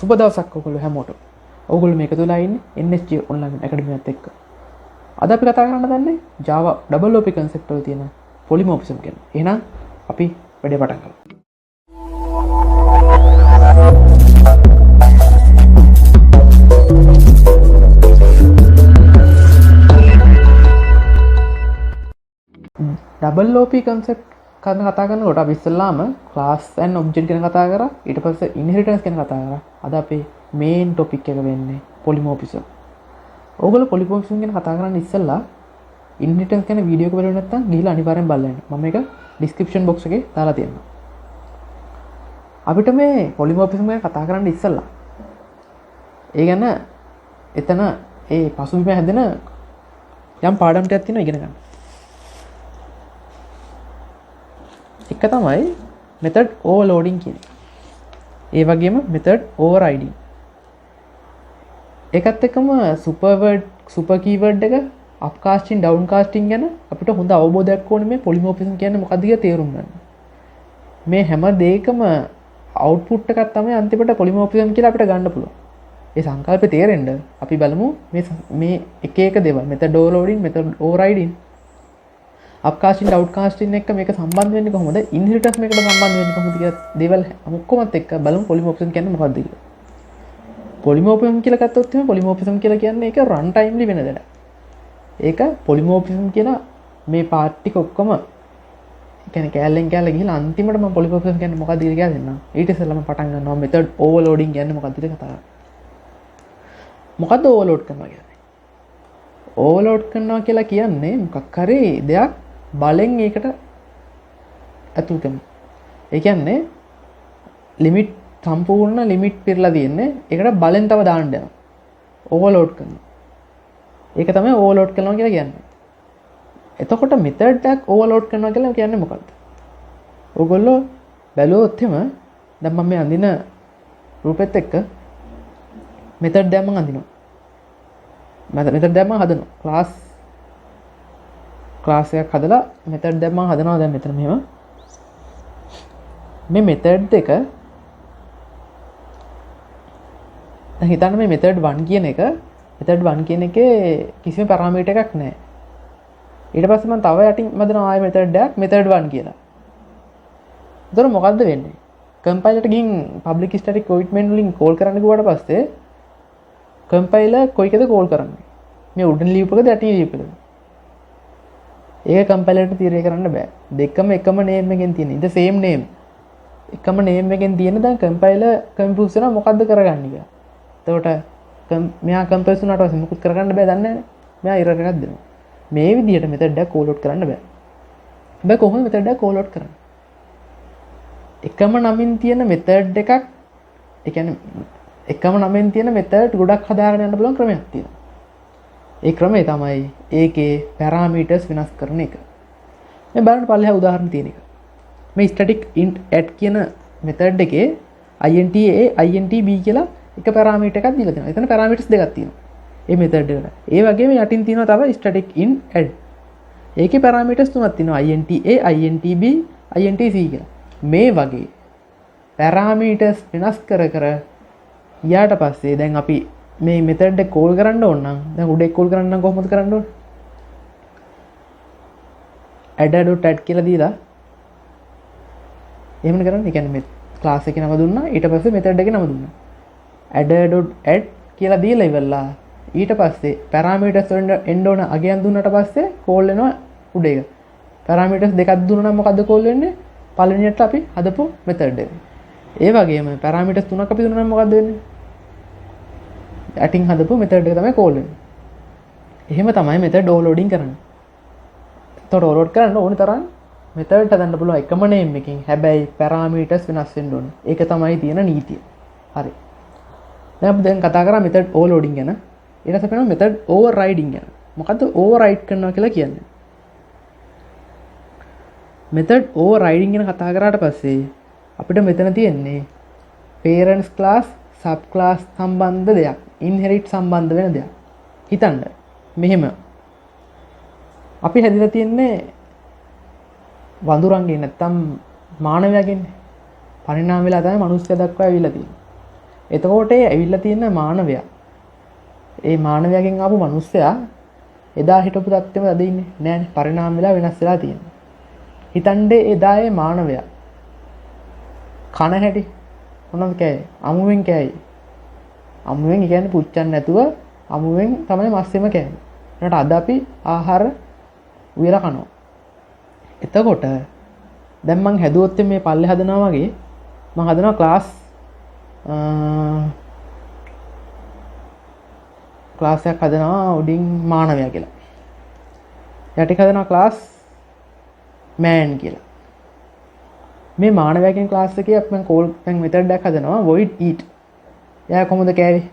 සුබ දවසක් ඔයගොල්ලෝ හැමෝටම. ඔයගොල්ලෝ මේක තුලා ඉන්නේ NSG online academy එකත් එක්ක. අද අපි කතා කරන්න දන්නේ Java double OP concept වල තියෙන polymorphism ගැන. එහෙනම් අපි වැඩේ පටන් ගමු. double OP concept කරන කතා කරනකොට අපි ඉස්සෙල්ලාම class and object ගැන කතා කරා. ඊට පස්සේ inheritance ගැන කතා කරා. අද අපේ main topic එක වෙන්නේ polymorphism. ඕගොල්ලෝ polymorphism ගැන කතා කරන්න ඉස්සෙල්ලා inheritance ගැන වීඩියෝ එක බලන්න නැත්නම් ගිහලා අනිවාර්යෙන් බලන්න. මම ඒක description box එකේ දාලා තියෙනවා. අපිට මේ polymorphism ගැන කතා කරන්න ඉස්සෙල්ලා ඒ ගැන එතන ඒ පසුබිම හැදෙන යම් පාඩම් ටිකක් තියෙනවා ඉගෙන ගන්න. එක තමයි method overloading කියන්නේ. ඒ වගේම method overriding. ඒකත් එක්කම super keyword එක upcasting downcasting ගැන අපිට හොඳ අවබෝධයක් ඕනේ මේ polymorphism කියන්නේ මොකක්ද කියලා තේරුම් ගන්න. මේ හැම දෙයකම output එකක් තමයි අන්තිමට polymorphism කියලා අපිට ගන්න පුළුවන්. ඒ සංකල්පය තේරෙන්න අපි බලමු මේ එක එක දේවල් method overloading, method overriding, upcasting downcasting එක මේක සම්බන්ධ වෙන්නේ කොහොමද? inheritance මේකට සම්බන්ධ වෙන්නේ කොහොමද කියලා දේවල් ඔක්කොමත් එක්ක බලමු polymorphism කියන්නේ මොකක්ද කියලා. polymorphism කියලා ගත්තොත් එහෙනම් polymorphism කියලා කියන්නේ ඒක run timely වෙන දෙයක්. ඒක polymorphism කියලා මේ part ටික ඔක්කොම කියන්නේ කැලෙන් කැල ගිහලා අන්තිමට මම polymorphism කියන්නේ මොකක්ද කියලා දෙන්නම්. ඊට ඉස්සෙල්ලාම පටන් ගන්නවා method overloading කියන්නේ මොකක්ද කියලා කතා කරන්න. මොකද්ද overload කරනවා කියන්නේ? overload කරනවා කියලා කියන්නේ මොකක් හරි දෙයක් බලෙන් ඒකට ඇතුල් කරනවා. ඒ කියන්නේ limit සම්පූර්ණ ලිමිට් පිරලා තියෙන්නේ. ඒකට බලෙන් තව දාන්න යනවා. ඕවර්ලෝඩ් කරනවා. ඒක තමයි ඕවර්ලෝඩ් කරනවා කියලා කියන්නේ. එතකොට මෙතඩ් එකක් ඕවර්ලෝඩ් කරනවා කියලා කියන්නේ මොකක්ද? ඕගොල්ලෝ බැලුවොත් එම දැන් මම මේ අඳින රූපෙත් එක්ක මෙතඩ් දැම්ම අඳිනවා. මෙතඩ් දැම්ම හදනවා. ක්ලාස් එකක් හදලා මෙතඩ් දැම්ම හදනවා. දැන් මෙතන මෙහෙම මේ මෙතඩ් එක දැන් හිතන්න මේ method 1 කියන එක method 1 කියන එකේ කිසිම parameter එකක් නැහැ. ඊට පස්සේ මම තව යටින් මදනවා ආයෙ method එකක් method 1 කියලා. එතකොට මොකද්ද වෙන්නේ? compiler එකට ගිහින් public static void main වලින් call කරන්න ගිහුවාට පස්සේ compiler කොයිකද call කරන්නේ? මේ උඩින් ලියපු එකද යටින් ලියපු එකද? ඒක compiler එකට තීරණය කරන්න බෑ. දෙකම එකම name එකෙන් තියෙන. the same name. එකම name එකෙන් තියෙන දැන් compiler confuse වෙනවා මොකද්ද කරගන්නේ කියලා. එතකොට මෙයා කම්පයිස් වුණාට පස්සේ මුකුත් කරගන්න බෑ දන්නේ නැහැ. මෙයා error එකක් දෙනවා. මේ විදිහට method එක call out කරන්න බෑ. හැබැයි කොහොමද method එක call out කරන්නේ? එකම නමින් තියෙන method එකක් ඒ කියන්නේ එකම නමින් තියෙන method ගොඩක් හදාගෙන යන්න පුළුවන් ක්‍රමයක් තියෙනවා. ඒ ක්‍රමය තමයි ඒකේ parameters වෙනස් කරන එක. මේ බලන්න පල්ලෙහා උදාහරණ තියෙන එක. මේ static int add කියන method එකේ int a int b කියලා එක parameter එකක් දීලා තියෙනවා. එතන parameters දෙකක් තියෙනවා. මේ method එකට. ඒ වගේම යටින් තියෙනවා තව static in add. ඒකේ parameters තුනක් තියෙනවා. int a, int b, int c කියලා. මේ වගේ parameters වෙනස් කර ඊට පස්සේ දැන් අපි මේ method එක call කරන්න ඕන නම් දැන් උඩේ call කරන්න නම් කොහොමද කරන්න ඕන? add.add කියලා දීලා එහෙමනේ කරන්නේ. ඒ කියන්නේ මේ class එකේ නම දුන්නා. ඊට පස්සේ method එකේ නම දුන්නා. add.add කියලා දීලා ඉවරලා ඊට පස්සේ parameters වලින් එන්න ඕන අගයන් දුන්නාට පස්සේ call වෙනවා උඩ එක. parameters දෙකක් දුන්නා නම් මොකද්ද call වෙන්නේ? පළවෙනියට අපි හදපු method එක. ඒ වගේම parameters තුනක් අපි දුන්නා නම් මොකද්ද වෙන්නේ? යටින් හදපු method එක තමයි call වෙන්නේ. එහෙම තමයි method overloading කරන්නේ. එතකොට overload කරන්න ඕන තරම් method හදන්න පුළුවන් එකම name එකකින්. හැබැයි parameters වෙනස් වෙන්න ඕනේ. ඒක තමයි තියෙන නීතිය. හරි. දැන් අපි දැන් කතා කරා method overloading ගැන. ඊට පස්සේ අපිට method overriding ගැන. මොකද්ද override කරනවා කියලා කියන්නේ? method overriding ගැන කතා කරාට පස්සේ අපිට මෙතන තියෙන්නේ parents class sub class සම්බන්ධ දෙයක්. inherit සම්බන්ධ වෙන දෙයක්. හිතන්න. මෙහෙම. අපි හැදිලා තියන්නේ වඳුරන්ගේ නැත්තම් මානවයාගෙන් පරිණාම වෙලා තමයි මිනිස්සු දක්වා ඇවිල්ලා තියෙන්නේ. එතකොට ඇවිල්ලා තියෙන මානවයා, ඒ මානවයාගෙන් ආපු මිනිස්සයා එදා හිටපු තත්ත්වෙම අද ඉන්නේ නෑනේ. පරිණාම වෙලා වෙනස් වෙලා තියෙනවා. හිතන්නේ එදා ඒ මානවයා කන හැටි මොනවද කෑවේ? අමුවෙන් කෑවේ. අමුවෙන් කියන්නේ පුච්චන්න නැතුව අමුවෙන් තමයි මස්සෙම කෑවේ. ඒකට අද අපි ආහාර උයලා කනවා. එතකොට දැන් මං හැදුවොත් මේ පල්ලේ හදනවා වගේ මං හදනවා ක්ලාස් එකක් හදනවා උඩින් මානවයා කියලා. යටික හදනවා ක්ලාස් මෑන් කියලා. මේ මානවයාගෙන් ක්ලාස් එකේ අපි මම කෝල් දැන් මෙතඩ් එකක් හදනවා void eat. එයා කොහොමද කෑවේ?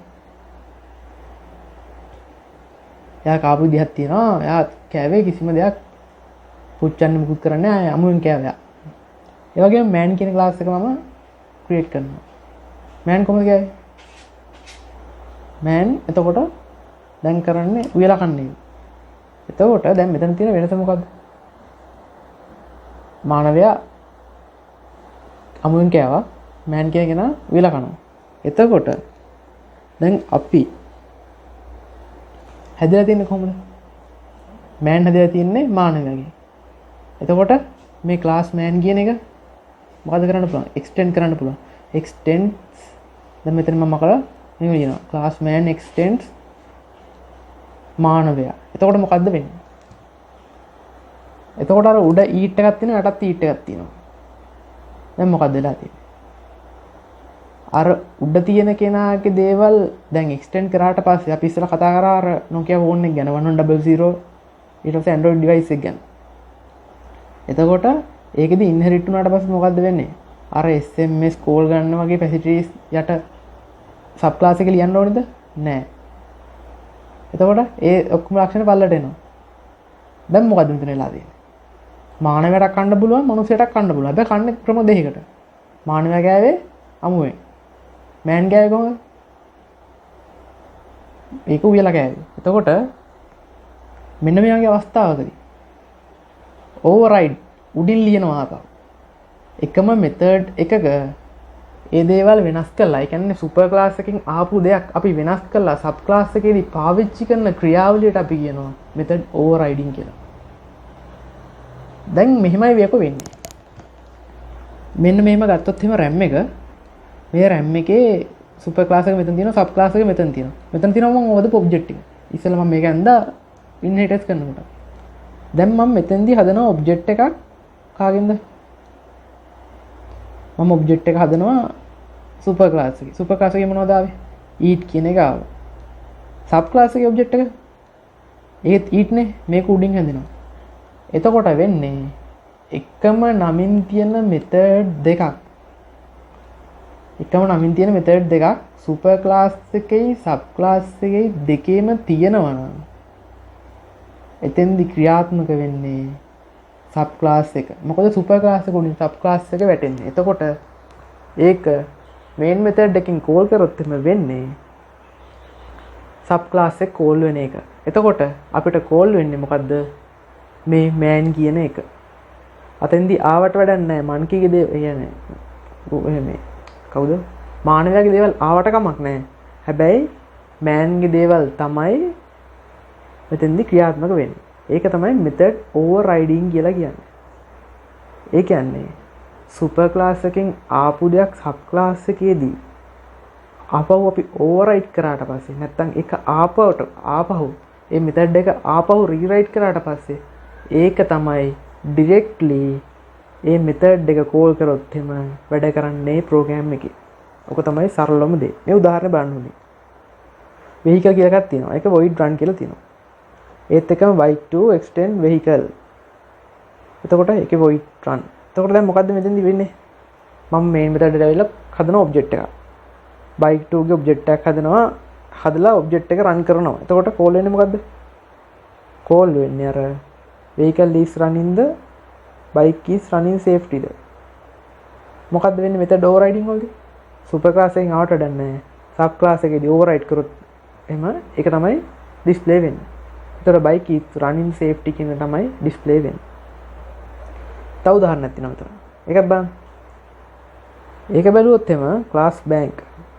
එයා කාපු විදිහක් තියෙනවා. එයා කෑවේ කිසිම දෙයක් පුච්චන්න මුකුත් කරන්නේ නැහැ. අමුවෙන් කෑවා. ඒ වගේම මෑන් කියන ක්ලාස් එක මම ක්‍රියේට් කරනවා. මෑන් කොහොමද කෑවේ? මෑන් එතකොට දැන් කරන්නේ උයලා කන්නේ. එතකොට දැන් මෙතන තියෙන වෙනස මොකද්ද? මානවයා අමුවෙන් කෑවා, මෑන් කියන කෙනා උයලා කනවා. එතකොට දැන් අපි හැදලා තියෙන්නේ කොහොමද? මෑන් හැදලා තියෙන්නේ මානවයාගේ. එතකොට මේ ක්ලාස් මෑන් කියන එක මොකද කරන්න පුළුවන්? එක්ස්ටෙන්ඩ් කරන්න පුළුවන්. එක්ස්ටෙන්ඩ්ස් දැන් මෙතන මම කරලා මේක ලියනවා. ක්ලාස් මෑන් එක්ස්ටෙන්ඩ්ස් මානවයා. එතකොට මොකද්ද වෙන්නේ? එතකොට අර උඩ ඊට් එකක් තියෙනවා, යටත් ඊට් එකක් තියෙනවා. දැන් මොකද්ද වෙලා තියෙන්නේ? අර උඩ තියෙන කෙනාගේ දේවල් දැන් එක්ස්ටෙන්ඩ් කරාට පස්සේ අපි ඉස්සෙල්ලා කතා කරා අර Nokia phone එක ගැන 1100 ඊට පස්සේ Android device එක ගැන. එතකොට ඒකෙදි ඉන්හෙරිට් වුණාට පස්සේ මොකද්ද වෙන්නේ? අර SMS කෝල් ගන්න වගේ facilities යට සබ් ක්ලාස් එකේ ලියන්න ඕනේද? නෑ. එතකොට ඒ ඔක්කොම ලක්ෂණ පල්ලට එනවා. දැන් මොකද්ද මෙතන වෙලා තියෙන්නේ? මානවයාට කන්න පුළුවන්, මනුස්සයට කන්න පුළුවන්. හැබැයි කන්නේ ක්‍රම දෙකකට. මානවයා ගෑවේ අමුවෙන්. මෑන් ගෑවේ කොහොමද? ඒක උයලා ගෑවේ. එතකොට මෙන්න මේ වගේ අවස්ථාවකදී ඕවර්රයිඩ් උඩින් ලියනවා ආපහු. එකම මෙතඩ් එකක ඒ දේවල් වෙනස් කරලා, ඒ කියන්නේ සුපර් ක්ලාස් එකකින් ආපු දෙයක් අපි වෙනස් කරලා සබ් ක්ලාස් එකේදී පාවිච්චි කරන ක්‍රියාවලියට අපි කියනවා මෙතඩ් ඕවර්රයිඩින් කියලා. දැන් මෙහෙමයි මේක වෙන්නේ. මෙන්න මෙහෙම ගත්තොත් එහෙම RAM එක, මේ RAM එකේ සුපර් ක්ලාස් එක මෙතන තියෙනවා, සබ් ක්ලාස් එක මෙතන තියෙනවා. මෙතන තියෙනවා මම ඕවද ඔබ්ජෙක්ට් එක. ඉස්සෙල්ලා මම මේක ඇඳා ඉන්හෙරිටස් කරනකොට. දැන් මම මෙතෙන්දී හදනවා ඔබ්ජෙක්ට් එකක් කාගෙන්ද? මම ඔබ්ජෙක්ට් එක හදනවා සුපර් ක්ලාස් එකේ. සුපර් ක්ලාස් එකේ මොනවද ආවේ? eat කියන එක ආවා. සබ් ක්ලාස් එකේ ඔබ්ජෙක්ට් එක ඒත් eat නේ, මේක උඩින් හැදෙනවා. එතකොට වෙන්නේ එකම නමින් තියෙන මෙතඩ් දෙකක්. එකම නමින් තියෙන මෙතඩ් දෙකක් සුපර් ක්ලාස් එකේ සබ් ක්ලාස් එකේ දෙකේම තියෙනවා නම් එතෙන්දි ක්‍රියාත්මක වෙන්නේ සබ් ක්ලාස් එක. මොකද සුපර් ක්ලාස් එක උඩින් සබ් ක්ලාස් එක වැටෙන්නේ. එතකොට ඒක මේන් මෙතඩ් එකකින් කෝල් කරොත් එම වෙන්නේ සබ් ක්ලාස් එක කෝල් වෙන එක. එතකොට අපිට කෝල් වෙන්නේ මොකද්ද? මේ මෑන් කියන එක. අතෙන්දී ආවට වැඩක් නැහැ. මන්කීගේ දේ කියන්නේ මේ කවුද? මානවයාගේ දේවල් ආවට කමක් නැහැ. හැබැයි මෑන්ගේ දේවල් තමයි මෙතෙන්දී ක්‍රියාත්මක වෙන්නේ. ඒක තමයි මෙතඩ් ඕවර්රයිඩින් කියලා කියන්නේ. ඒ කියන්නේ සුපර් ක්ලාස් එකකින් ආපු දෙයක් සබ් ක්ලාස් එකේදී ආපහු අපි ඕවර්රයිඩ් කරාට පස්සේ නැත්තම් ඒක ආපහු ඒ මෙතඩ් එක ආපහු රීරයිට් කරාට පස්සේ ඒක තමයි ඩිරෙක්ට්ලි ඒ මෙතඩ් එක කෝල් කරොත් එම වැඩ කරන්නේ ප්‍රෝග්‍රෑම් එකේ. ඔක තමයි සරලම දේ. මේ උදාහරණ බලන්න ඕනේ. vehicle කියලා එකක් තියෙනවා. ඒක void run කියලා තියෙනවා. ඒත් එකම byte to extend vehicle. එතකොට ඒකේ void run. එතකොට දැන් මොකද්ද මෙතෙන්දි වෙන්නේ? මම main method එකට ඇවිල්ලා හදන object එකක්. byte to ගේ object එකක් හදනවා. හදලා object එක run කරනවා. එතකොට call වෙන්නේ මොකද්ද? call වෙන්නේ අර vehicle is running the bike is running safety ද. මොකද්ද වෙන්නේ method overriding වලදී? super class එකෙන් ආවට වැඩක් නැහැ. sub class එකේදී override කරොත් එහෙම ඒක තමයි display වෙන්නේ. ඒතර bike is running safety කියන තමයි display වෙන්නේ. තව උදාහරණයක් තියෙනවා මෙතන. ඒකත් බලන්න. ඒක බැලුවොත් එම class bank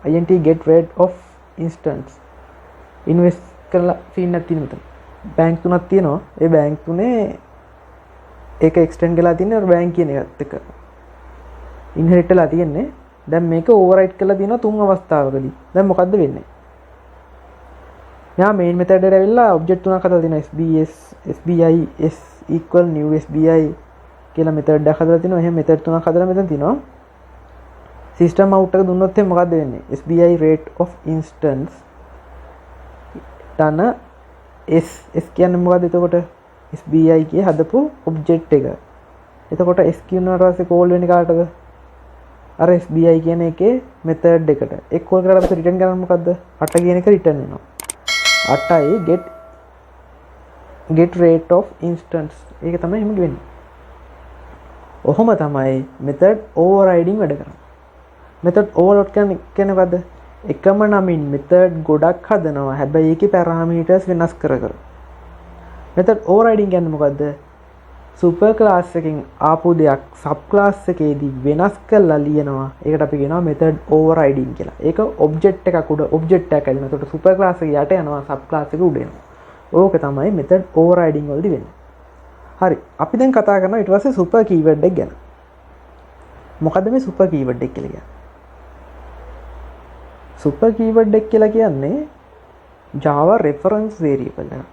int get rate of instance invest කරලා සීන් එකක් තියෙන මෙතන. බැංක් තුනක් තියෙනවා. ඒ බැංක් තුනේ ඒක එක්ස්ටෙන්ඩ් කරලා තියෙනවා අර බැංක් කියන එකත් එක්ක. ඉන්හෙරිට් වෙලා තියෙන්නේ. දැන් මේක ඕවර්රයිඩ් කරලා තියෙනවා තුන් අවස්ථාවකදී. දැන් මොකද්ද වෙන්නේ? මෙයා මේන් මෙතඩ් එකට ඇවිල්ලා ඔබ්ජෙක්ට් තුනක් හදලා තියෙනවා. SBS SBI s equal new SBI කියලා මෙතඩ් එකක් හදලා තිනවා. එහෙනම් මෙතඩ් තුනක් හදලා මෙතන තිනවා. සිස්ටම් අවුට් එක දුන්නොත් එහෙනම් මොකද්ද වෙන්නේ? SBI rate of instance තන S කියන්නේ මොකද්ද එතකොට? SBI කිය හදපු ඔබ්ජෙක්ට් එක. එතකොට S කියනවාට පස්සේ කෝල් වෙන්නේ කාටද? අර SBI කියන එකේ මෙතඩ් එකට. ඒක කෝල් කරලා පස්සේ රිටර්න් කරන්නේ මොකද්ද? 8 කියන එක රිටර්න් වෙනවා. 8යි get rate of instance. ඒක තමයි එහෙම වෙන්නේ. ඔහොම තමයි method overriding වැඩ කරන්නේ. method overload කියන්නේ මොකද්ද? එකම නමින් method ගොඩක් හදනවා. හැබැයි ඒකේ parameters වෙනස් කර කර. method overriding කියන්නේ මොකද්ද? super class එකකින් ආපු දෙයක් sub class එකේදී වෙනස් කරලා ලියනවා. ඒකට අපි කියනවා method overriding කියලා. ඒක object එකක් උඩ object එකක් ඇදෙනවා. ඒකට super class එක යට යනවා sub class එක උඩ එනවා. ඕක තමයි method overriding වලදී වෙන්නේ. හරි. අපි දැන් කතා කරනවා ඊට පස්සේ super keyword එක ගැන. මොකද්ද මේ super keyword එක කියලා කියන්නේ? super keyword එක කියලා කියන්නේ Java reference variable එක.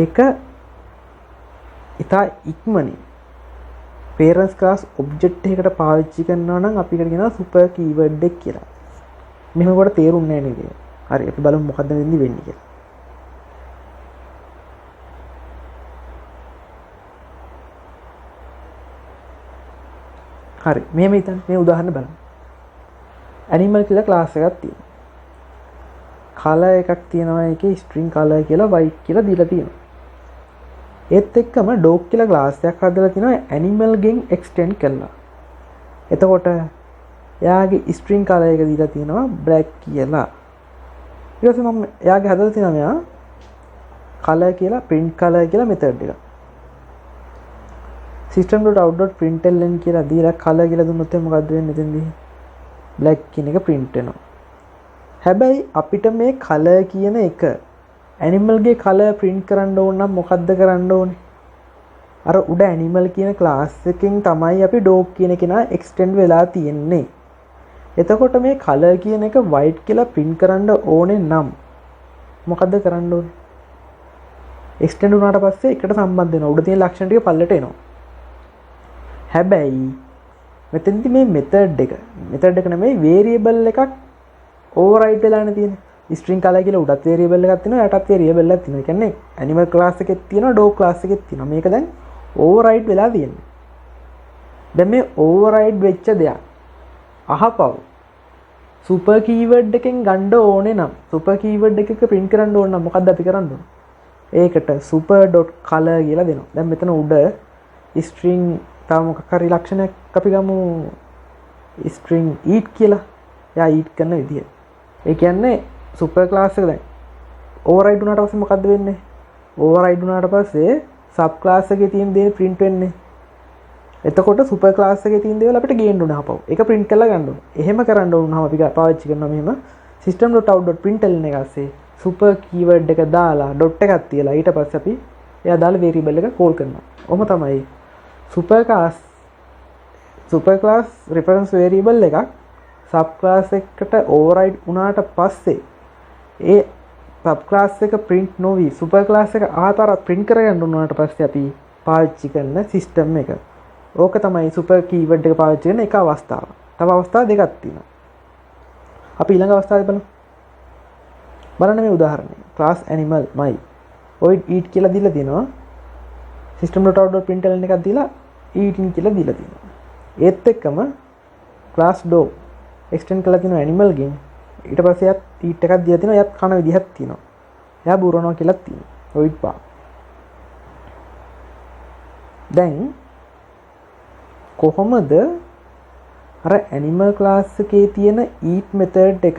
ඒක ඉතා ඉක්මනින් parents class object එකකට පාවිච්චි කරනවා නම් අපි ඒකට කියනවා super keyword එක කියලා. මෙහෙම කොට තේරුන්නේ නැහැ නේද? හරි අපි බලමු මොකද්ද වෙන්නේ කියලා. හරි මෙහෙම හිතන්න මේ උදාහරණ බලන්න. animal කියලා class එකක් තියෙනවා. color එකක් තියෙනවා ඒකේ string color කියලා white කියලා දීලා තියෙනවා. ඒත් එක්කම dog කියලා class එකක් හදලා තිනවා animal ගෙන් extend කරලා. එතකොට එයාගේ string color එක දීලා තියෙනවා black කියලා. ඊට පස්සේ මම එයාගේ හදලා තිනවා මෙයා color කියලා print color කියලා method එකක්. system.out.println කියලා දීලා color කියලා දුන්නොත් මොකද්ද වෙන්නේ එතෙන්දී? black කියන එක print වෙනවා. හැබැයි අපිට මේ color කියන එක animal ගේ color print කරන්න ඕන නම් මොකද්ද කරන්න ඕනේ? අර උඩ animal කියන class එකකින් තමයි අපි dog කියන කෙනා extend වෙලා තියෙන්නේ. එතකොට මේ color කියන එක white කියලා print කරන්න ඕනේ නම් මොකද්ද කරන්න ඕනේ? extend වුණාට පස්සේ එකට සම්බන්ධ වෙනවා. උඩ තියෙන ලක්ෂණ ටික පල්ලට එනවා. හැබැයි මෙතෙන්දි මේ method එක නෙමෙයි variable එකක් override වෙලානේ තියෙන්නේ. string color කියලා උඩත් variable එකක් තියෙනවා යටත් variable එකක් තියෙනවා. ඒ කියන්නේ animal class එකෙත් තියෙනවා dog class එකෙත් තියෙනවා. මේක දැන් override වෙලා තියෙන්නේ. දැන් මේ override වෙච්ච දෙයක් අහපව super keyword එකෙන් ගන්න ඕනේ නම් super keyword එකක print කරන්න ඕන නම් මොකද්ද අපි කරන්න ඕනේ? ඒකට super.color කියලා දෙනවා. දැන් මෙතන උඩ string තව මොකක් හරි ලක්ෂණයක් අපි ගමු string eat කියලා. එයා eat කරන විදිය. ඒ කියන්නේ super class එක දැන් override වුණාට පස්සේ මොකද්ද වෙන්නේ? override වුණාට පස්සේ sub class එකේ තියෙන දේ print වෙන්නේ. එතකොට super class එකේ තියෙන දේවල් අපිට ගේන්න ඕන අපව. ඒක print කරලා ගන්න ඕන. එහෙම කරන්න ඕනම අපි පාවිච්චි කරනවා මෙහෙම system.out.println එක ASCII super keyword එක දාලා dot එකක් තියලා ඊට පස්සේ අපි එයා දාලා variable එක call කරනවා. ඔහොම තමයි super class reference variable එකක් sub class එකට override වුණාට පස්සේ ඒ sub class එක print නොවි super class එක ආතර print කරගන්න උනාට පස්සේ අපි පාවිච්චි කරන system එක. ඕක තමයි super keyword එක පාවිච්චි කරන එක අවස්ථාව. තව අවස්ථා දෙකක් තියෙනවා. අපි ඊළඟ අවස්ථාවේ බලමු. බලන්න මේ උදාහරණය. class animal my void eat කියලා දීලා තියෙනවා. system.out.println එකක් දීලා eating කියලා දීලා තියෙනවා. ඒත් එක්කම class dog extend කරලා තියෙනවා animal ගෙන්. ඊට පස්සේ යත් eat එකක් දීලා තියෙනවා. යත් කන විදිහක් තියෙනවා. එයා බුරනවා කියලා තියෙනවා. void bar. දැන් කොහොමද අර animal class එකේ තියෙන eat method එක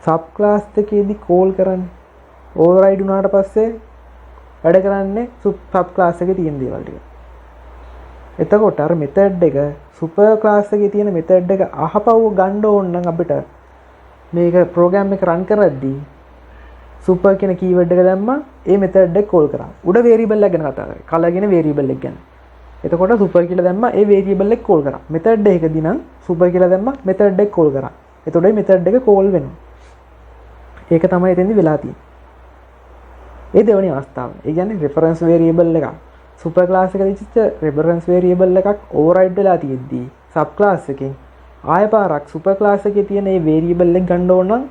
sub class එකේදී call කරන්නේ? override වුණාට පස්සේ වැඩ කරන්නේ sub class එකේ තියෙන දේවල් ටික. එතකොට අර මෙතඩ් එක සුපර් ක්ලාස් එකේ තියෙන මෙතඩ් එක අහපව් ගන්න ඕන නම් අපිට මේක ප්‍රෝග්‍රෑම් එක රන් කරද්දී සුපර් කියන කීවර්ඩ් එක දැම්මා ඒ මෙතඩ් එක කෝල් කරා. උඩ වේරියබල් එක ගැන කතා කරා. කලර් කියන වේරියබල් එක ගැන. එතකොට සුපර් කියලා දැම්මා ඒ වේරියබල් එක කෝල් කරා. මෙතඩ් එකකදී නම් සුපර් කියලා දැම්මා මෙතඩ් එක කෝල් කරා. එතකොට මේ මෙතඩ් එක කෝල් වෙනවා. ඒක තමයි එතෙන්දි වෙලා තියෙන්නේ. ඒ දෙවෙනි අවස්ථාව. ඒ කියන්නේ රෙෆරන්ස් වේරියබල් එකක් සුපර් ක්ලාස් එකේ තියච්ච රෙෆරන්ස් වේරියබල් එකක් ඕවර්රයිඩ් වෙලා තියෙද්දී සබ් ක්ලාස් එකෙන් ආය පාරක් සුපර් ක්ලාස් එකේ තියෙන මේ වේරියබල් එක ගන්න ඕන නම්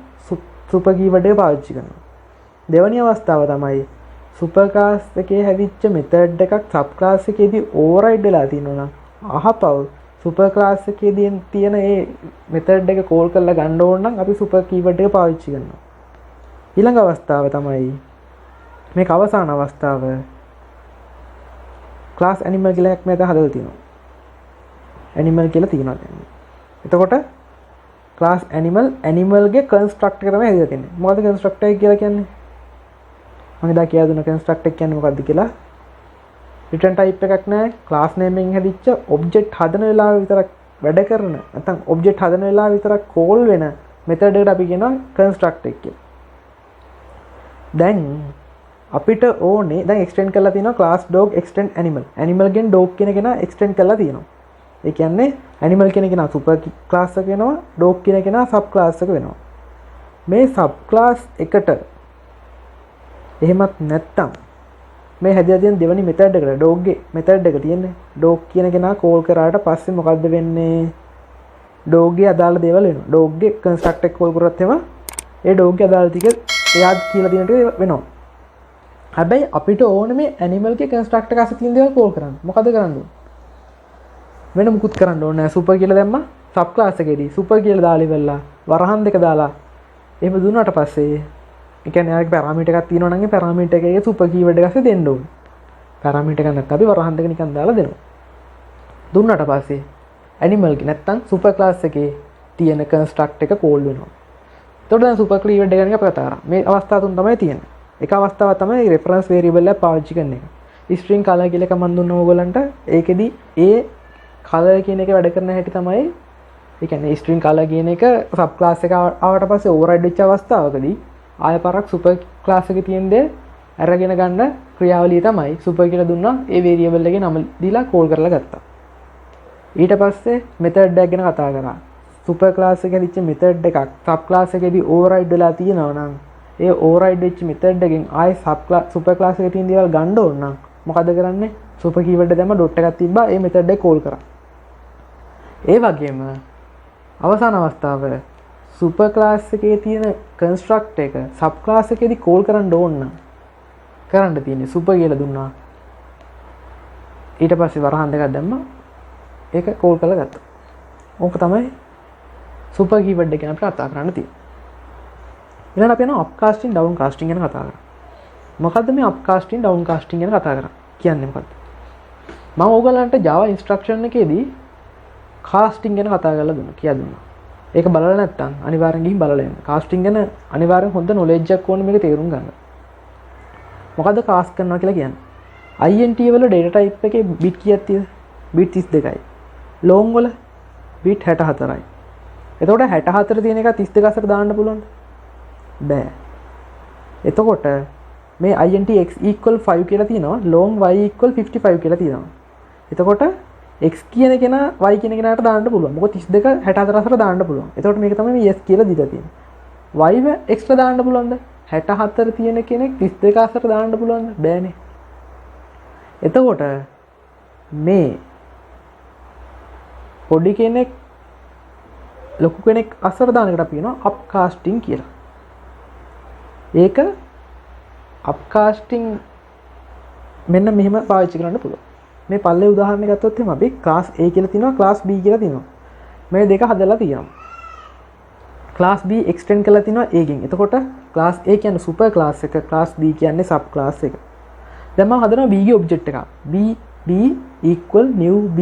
සුපර් කීවර්ඩ් එක පාවිච්චි කරනවා. දෙවෙනි අවස්ථාව තමයි සුපර් ක්ලාස් එකේ හැදිච්ච මෙතඩ් එකක් සබ් ක්ලාස් එකේදී ඕවර්රයිඩ් වෙලා තියෙනවා නම් අහපව් සුපර් ක්ලාස් එකේදී තියෙන මේ මෙතඩ් එක කෝල් කරලා ගන්න ඕන නම් අපි සුපර් කීවර්ඩ් එක පාවිච්චි කරනවා. ඊළඟ අවස්ථාව තමයි මේක අවසාන අවස්ථාව. ක්ලාස් ඇනිමල් කියලා එකක් මේක හදලා තියෙනවා. ඇනිමල් කියලා තියෙනවා දැන්. එතකොට ක්ලාස් ඇනිමල් ගේ කන්ස්ට්‍රක්ටර් එක තමයි හදලා තියෙන්නේ. මොකද කන්ස්ට්‍රක්ටර් එක කියලා කියන්නේ? මම ඉදා කියලා දුන්න කන්ස්ට්‍රක්ටර් එක කියන්නේ මොකක්ද කියලා. රිටර්න් ටයිප් එකක් නැහැ. ක්ලාස් නේම් එකෙන් හැදිච්ච ඔබ්ජෙක්ට් හදන වෙලාවෙ විතරක් වැඩ කරන නැත්නම් ඔබ්ජෙක්ට් හදන වෙලාවෙ විතරක් කෝල් වෙන මෙතඩ් එකට අපි කියනවා කන්ස්ට්‍රක්ටර් එක කියලා. දැන් අපිට ඕනේ දැන් එක්ස්ටෙන්ඩ් කරලා තියෙනවා class dog extend animal. animal ගෙන් dog කියන කෙනා එක්ස්ටෙන්ඩ් කරලා තියෙනවා. ඒ කියන්නේ animal කියන කෙනා super class එක වෙනවා, dog කියන කෙනා sub class එක වෙනවා. මේ sub class එකට එහෙමත් නැත්තම් මේ හැදලා තියෙන දෙවෙනි method එකට dog ගේ method එක තියෙන්නේ. dog කියන කෙනා call කරාට පස්සේ මොකද්ද වෙන්නේ? dog ගේ අදාළ දේවල් වෙනවා. dog ගේ constructor එක call කරොත් එහෙම ඒ dog ගේ අදාළ ටික එයාත් කියලා තියෙන ටික වෙනවා. හැබැයි අපිට ඕනේ මේ ඇනිමල් ගේ කන්ස්ට්‍රක්ටර් එක අස්සේ තියෙන දේවල් කෝල් කරන්න. මොකද කරන්න ඕනේ? වෙන මුකුත් කරන්න ඕනේ නැහැ. සුපර් කියලා දැම්මා සබ් ක්ලාස් එකේදී සුපර් කියලා දාලා ඉවරලා වරහන් දෙක දාලා එහෙම දුන්නාට පස්සේ ඒ කියන්නේ ආයෙත් පැරාමීටර් එකක් තියෙනවා නම් ඒ පැරාමීටර් එකේ සුපර් කීවර්ඩ් එක අස්සේ දෙන්න ඕනේ. පැරාමීටර් එකක් නැත්නම් අපි වරහන් දෙක නිකන් දාලා දෙනවා. දුන්නාට පස්සේ ඇනිමල් ගේ නැත්නම් සුපර් ක්ලාස් එකේ තියෙන කන්ස්ට්‍රක්ටර් එක කෝල් වෙනවා. එතකොට දැන් සුපර් කීවර්ඩ් එක ගැන අපි කතා කරා. මේ අවස්ථා තුන තමයි තියෙන්නේ. එක අවස්ථාවක් තමයි රෙෆරන්ස් වේරියබල් එක පාවිච්චි කරන එක. string color කියලා එක මම දුන්නා ඕගොල්ලන්ට. ඒකෙදි ඒ color කියන එක වැඩ කරන හැටි තමයි ඒ කියන්නේ string color කියන එක sub class එක ආවට පස්සේ override වෙච්ච අවස්ථාවකදී ආය පාරක් super class එකේ තියෙන දේ අරගෙන ගන්න ක්‍රියාවලිය තමයි super කියලා දුන්නා. ඒ වේරියබල් එකේ නම දීලා call කරලා ගත්තා. ඊට පස්සේ method එකක් ගැන කතා කරා. super class එකේ ඉච්ච method එකක් sub class එකේදී override වෙලා තියෙනවා නම් ඒ ඕවර්රයිඩ් වෙච්ච මෙතඩ් එකෙන් ආයෙ සුපර් ක්ලාස් එකේ තියෙන දේවල් ගන්න ඕන නම් මොකද කරන්නේ? සුපර් කීවර්ඩ් එක දැම්ම ඩොට් එකක් තිබ්බා ඒ මෙතඩ් එක කෝල් කරා. ඒ වගේම අවසාන අවස්ථාව සුපර් ක්ලාස් එකේ තියෙන කන්ස්ට්‍රක්ටර් එක සබ් ක්ලාස් එකේදී කෝල් කරන්න ඕන නම් කරන්න තියෙන්නේ සුපර් කියලා දුන්නා. ඊට පස්සේ වරහන් දෙකක් දැම්මා ඒක කෝල් කරලා ගත්තා. ඕක තමයි සුපර් කීවර්ඩ් එක ගැන අපිට කතා කරන්න තියෙන්නේ. ඊළඟට අපි යනවා අප්කාස්ටිං ඩවුන්කාස්ටිං ගැන කතා කරා. මොකද්ද මේ අප්කාස්ටිං ඩවුන්කාස්ටිං ගැන කතා කරා? කියන්නේ මොකද්ද? මම ඕගලන්ට Java instruction එකේදී කාස්ටිං ගැන කතා කරලා දුන්නා. ඒක බලලා නැත්නම් අනිවාර්යෙන් ගිහින් බලලා එන්න. කාස්ටිං ගැන අනිවාර්යෙන් හොඳ knowledge එකක් ඕනේ මේක තේරුම් ගන්න. මොකද්ද කාස්ට් කරනවා කියලා කියන්නේ? int වල data type එකේ bit කීයක් තියෙද? bit 32යි. long වල bit 64යි. එතකොට 64 තියෙන එක 32 අතර දාන්න පුළුවන්ද? බෑ. එතකොට මේ int x equal 5 කියලා තියෙනවා, long y equal 55 කියලා තියෙනවා. එතකොට x කියන කෙනා y කියන කෙනාට දාන්න පුළුවන්. මොකද 32 64 අතර දාන්න පුළුවන්. එතකොට මේක තමයි මේ s කියලා දීලා තියෙන්නේ. y ව x ට දාන්න පුළුවන්ද? 64 තියෙන කෙනෙක් 32 අතර දාන්න පුළුවන්ද? බෑනේ. එතකොට මේ පොඩි කෙනෙක් ලොකු කෙනෙක් අතර දාන එකට අපි කියනවා අප්කාස්ටිං කියලා. ඒක අප්කාස්ටිං මෙන්න මෙහෙම පාවිච්චි කරන්න පුළුවන්. මේ පල්ලේ උදාහරණයක් ගත්තොත් එහෙනම් අපි class A කියලා තියෙනවා, class B කියලා තියෙනවා. මේ දෙක හදලා තියෙනවා. class B extend කරලා තියෙනවා A ගෙන්. එතකොට class A කියන්නේ super class එක, class B කියන්නේ sub class එක. දැන් මම හදනවා B ගේ object එකක්. B equal new B.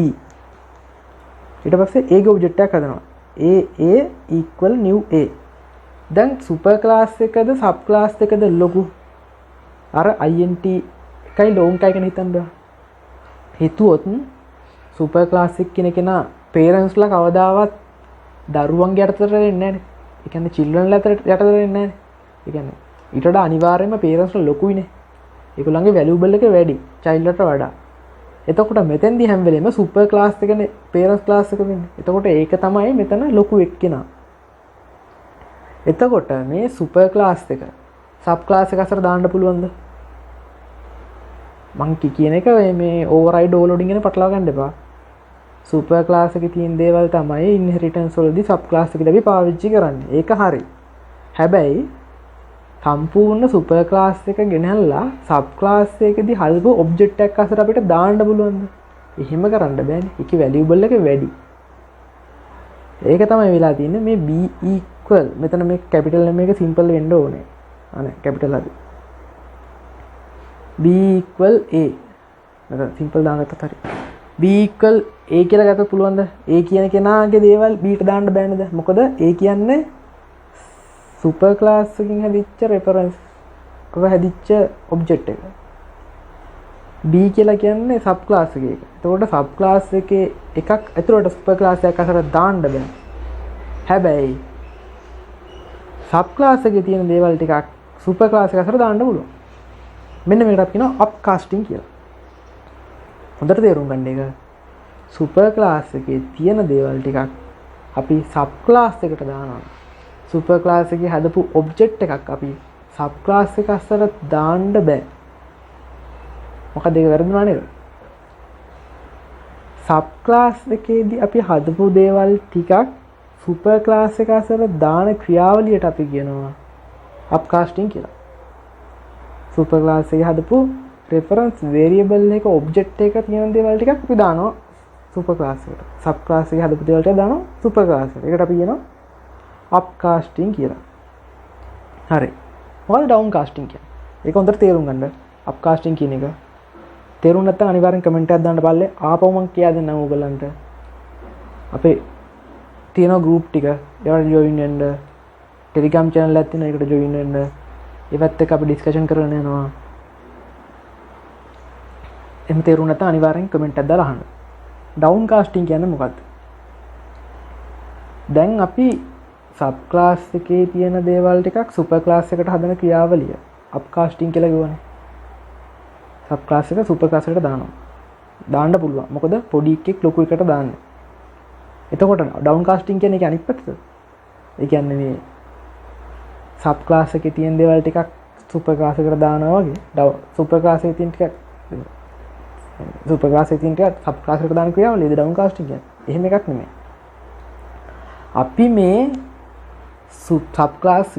ඊට පස්සේ A ගේ object එකක් හදනවා. A equal new A. දැන් super class එකද sub class එකද ලොකු? අර int එකයි long එකයි ගැන හිතන්න බෑ. හිතුවොත් සුපර් ක්ලාස් එක කියන කෙනා පේරන්ට්ස්ලා කවදාවත් දරුවන්ගේ යටතට වෙන්නේ නැහැ නේ. ඒ කියන්නේ චිල්ඩ්‍රන්ලා යටතට වෙන්නේ නැහැ නේ. ඒ කියන්නේ ඊට වඩා අනිවාර්යයෙන්ම පේරන්ට්ස්ලා ලොකුයිනේ. ඒගොල්ලන්ගේ වැලියබල් එක වැඩි චයිල්ඩ්ලට වඩා. එතකොට මෙතෙන්දී හැම වෙලේම සුපර් ක්ලාස් එකනේ පේරන්ට්ස් ක්ලාස් එක වෙන්නේ. එතකොට ඒක තමයි මෙතන ලොකු එක්කෙනා. එතකොට මේ සුපර් ක්ලාස් එක සබ් ක්ලාස් එක අතර දාන්න පුළුවන්ද? මං කියන එක මේ ඕවර්රයිඩ් ඕවර්ලෝඩින් ගැන පටලවා ගන්න එපා. සුපර් ක්ලාස් එකේ තියෙන දේවල් තමයි ඉන්හෙරිටන්ස් වලදී සබ් ක්ලාස් එකේදී අපි පාවිච්චි කරන්නේ. ඒක හරි. හැබැයි සම්පූර්ණ සුපර් ක්ලාස් එක ගෙනල්ලා සබ් ක්ලාස් එකේදී හල්පු ඔබ්ජෙක්ට් එකක් අතර අපිට දාන්න පුළුවන්ද? එහෙම කරන්න බෑනේ. ඒකේ වැලියබල් එක වැඩි. ඒක තමයි වෙලා තියෙන්නේ මේ b equal මෙතන මේ කැපිටල් M එක සිම්පල් වෙන්න ඕනේ. අනේ කැපිටල් හරි. b equal a මෙතන සිම්පල් දාගත්තත් හරි. b equal a කියලා ගත්තොත් පුළුවන්ද? a කියන කෙනාගේ දේවල් b ට දාන්න බෑනේද? මොකද a කියන්නේ සුපර් ක්ලාස් එකකින් හැදිච්ච රෙෆරන්ස් එක හැදිච්ච ඔබ්ජෙක්ට් එක. b කියලා කියන්නේ සබ් ක්ලාස් එකක. එතකොට සබ් ක්ලාස් එකේ එකක් ඇතුළට සුපර් ක්ලාස් එකක් අතර දාන්න බෑ. හැබැයි සබ් ක්ලාස් එකේ තියෙන දේවල් ටිකක් සුපර් ක්ලාස් එක අතර දාන්න පුළුවන්. මෙන්න මේකට කියනවා අප්කාස්ටිං කියලා. හොඳට තේරුම් ගන්න එක. සුපර් ක්ලාස් එකේ තියෙන දේවල් ටිකක් අපි සබ් ක්ලාස් එකට දානවා. සුපර් ක්ලාස් එකේ හදපු ඔබ්ජෙක්ට් එකක් අපි සබ් ක්ලාස් එක අතර දාන්න බෑ. මොකද ඒක වැරදුනා නේද? සබ් ක්ලාස් එකේදී අපි හදපු දේවල් ටිකක් සුපර් ක්ලාස් එක අතර දාන ක්‍රියාවලියට අපි කියනවා අප්කාස්ටිං කියලා. සුපර් ක්ලාස් එකේ හදපු රෙෆරන්ස් වේරියබල් එක ඔබ්ජෙක්ට් එක තියෙන දේවල් ටිකක් අපි දානවා සුපර් ක්ලාස් එකට. සබ් ක්ලාස් එකේ හදපු දේවල් ටික දානවා සුපර් ක්ලාස් එකට. ඒකට අපි කියනවා අප්කාස්ටිං කියලා. හරි. මොකද ඩවුන්කාස්ටිං කියන්නේ? ඒක හොඳට තේරුම් ගන්න. අප්කාස්ටිං කියන එක තේරුම් නැත්නම් අනිවාර්යෙන් කමෙන්ට් එකක් දාන්න බලන්න. ආපහු මම කියා දෙන්නම් ඕගලන්ට. අපේ තියෙන ගෲප් ටික ඒවට ජොයින් වෙන්න. ටෙලිග්‍රෑම් channel එකක් තියෙනවා ඒකට ජොයින් වෙන්න. ඒවත් එක්ක අපි ඩිස්කෂන් කරගෙන යනවා. එහෙම තේරුම් නැත්නම් අනිවාර්යෙන් කමෙන්ට් එකක් දාලා අහන්න. ඩවුන්කාස්ටිං කියන්නේ මොකක්ද? දැන් අපි සබ් ක්ලාස් එකේ තියෙන දේවල් ටිකක් සුපර් ක්ලාස් එකට හදන ක්‍රියාවලිය අප්කාස්ටිං කියලා කියවනේ. සබ් ක්ලාස් එක සුපර් ක්ලාස් එකට දානවා. දාන්න පුළුවන්. මොකද පොඩි එකෙක් ලොකු එකට දාන්නේ. එතකොට ඩවුන්කාස්ටිං කියන්නේ ඒක අනිත් පැත්තද? ඒ කියන්නේ මේ සබ් ක්ලාස් එකේ තියෙන දේවල් ටිකක් සුපර් ක්ලාස් එකට දානවා වගේ. සුපර් ක්ලාස් එකේ තියෙන ටිකක් සුපර් ක්ලාස් එකේ තියෙන ටිකක් සබ් ක්ලාස් එකට දාන ක්‍රියාවලියද ඩවුන්කාස්ටිං කියන්නේ. එහෙම එකක් නෙමෙයි. අපි මේ සබ් ක්ලාස්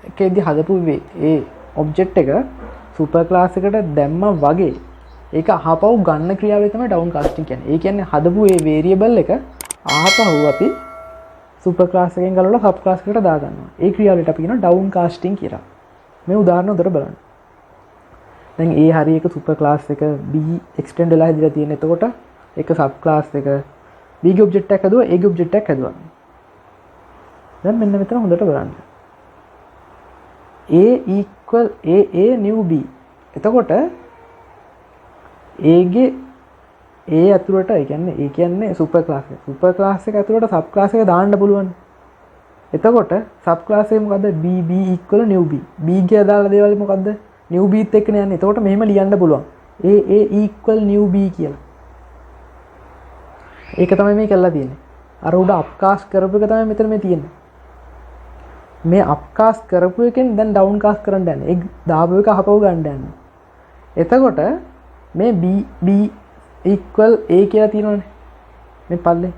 එකේදී හදපු ඒ ඔබ්ජෙක්ට් එක සුපර් ක්ලාස් එකට දැම්මා වගේ ඒක අහපව් ගන්න ක්‍රියාවලිය තමයි ඩවුන්කාස්ටිං කියන්නේ. ඒ කියන්නේ හදපු ඒ වේරියබල් එක අහපව් අපි සුපර් ක්ලාස් එකෙන් ගලවලා සබ් ක්ලාස් එකට දාගන්නවා. ඒ ක්‍රියාවලියට අපි කියනවා ඩවුන්කාස්ටිං කියලා. මේ උදාහරණ උදේට බලන්න. දැන් ඒ හරිය එක සුපර් ක්ලාස් එක B එක්ස්ටෙන්ඩ් වෙලා ඉඳලා තියෙන. එතකොට ඒක සබ් ක්ලාස් එක B ගේ ඔබ්ජෙක්ට් එකක් හදුවා A ගේ ඔබ්ජෙක්ට් එකක් හදුවා. දැන් මෙන්න මෙතන හොඳට බලන්න. A equal A new B. එතකොට A ගේ A ඇතුළට ඒ කියන්නේ සුපර් ක්ලාස් එක. සුපර් ක්ලාස් එක ඇතුළට සබ් ක්ලාස් එක දාන්න පුළුවන්. එතකොට සබ් ක්ලාස් එක මොකද්ද? B equal new B. B ගේ අදාළ දේවල් මොකද්ද? new B ත් එක්කනේ යන්නේ. එතකොට මෙහෙම ලියන්න පුළුවන්. A equal new B කියලා. ඒක තමයි මේ කරලා තියෙන්නේ. අර උඩ අප්කාස්ට් කරපු එක තමයි මෙතන මේ තියෙන්නේ. මේ අප්කාස්ට් කරපු එකෙන් දැන් ඩවුන්කාස්ට් කරන්න යන්නේ. ඒ දාපු එක අහපව ගන්න යන්නේ. එතකොට මේ B equal A කියලා තියෙනවනේ. මේ පල්ලේ.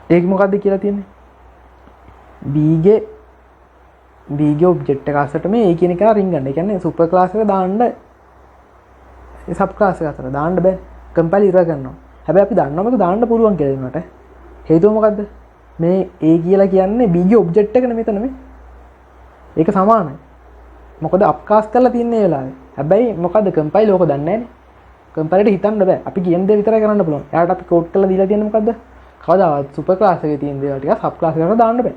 ඒක මොකද්ද කියලා තියෙන්නේ? B ගේ ඔබ්ජෙක්ට් එක අස්සට මේ A කියන එක රින් ගන්න. ඒ කියන්නේ සුපර් ක්ලාස් එක දාන්න සබ් ක්ලාස් එක අතර දාන්න බෑ. කම්පයිල් ඉර ගන්නවා. හැබැයි අපි දන්නවා මේක දාන්න පුළුවන් කියලා දෙනවට. හේතුව මොකද්ද? මේ A කියලා කියන්නේ B ගේ ඔබ්ජෙක්ට් එක නෙමෙයි මෙතන මේ. ඒක සමානයි. මොකද අප්කාස්ට් කරලා තියන්නේ ඒ වෙලාවේ. හැබැයි මොකද්ද කම්පයිල් ඕක දන්නේ නැහැනේ. කම්පයිලට හිතන්න බෑ. අපි කියන දේ විතරයි කරන්න පුළුවන්. එයාට අපි කෝඩ් කරලා දීලා තියෙන්නේ මොකද්ද? කවදාවත් සුපර් ක්ලාස් එකේ තියෙන දේවල් ටික සබ් ක්ලාස් එකට දාන්න බෑ.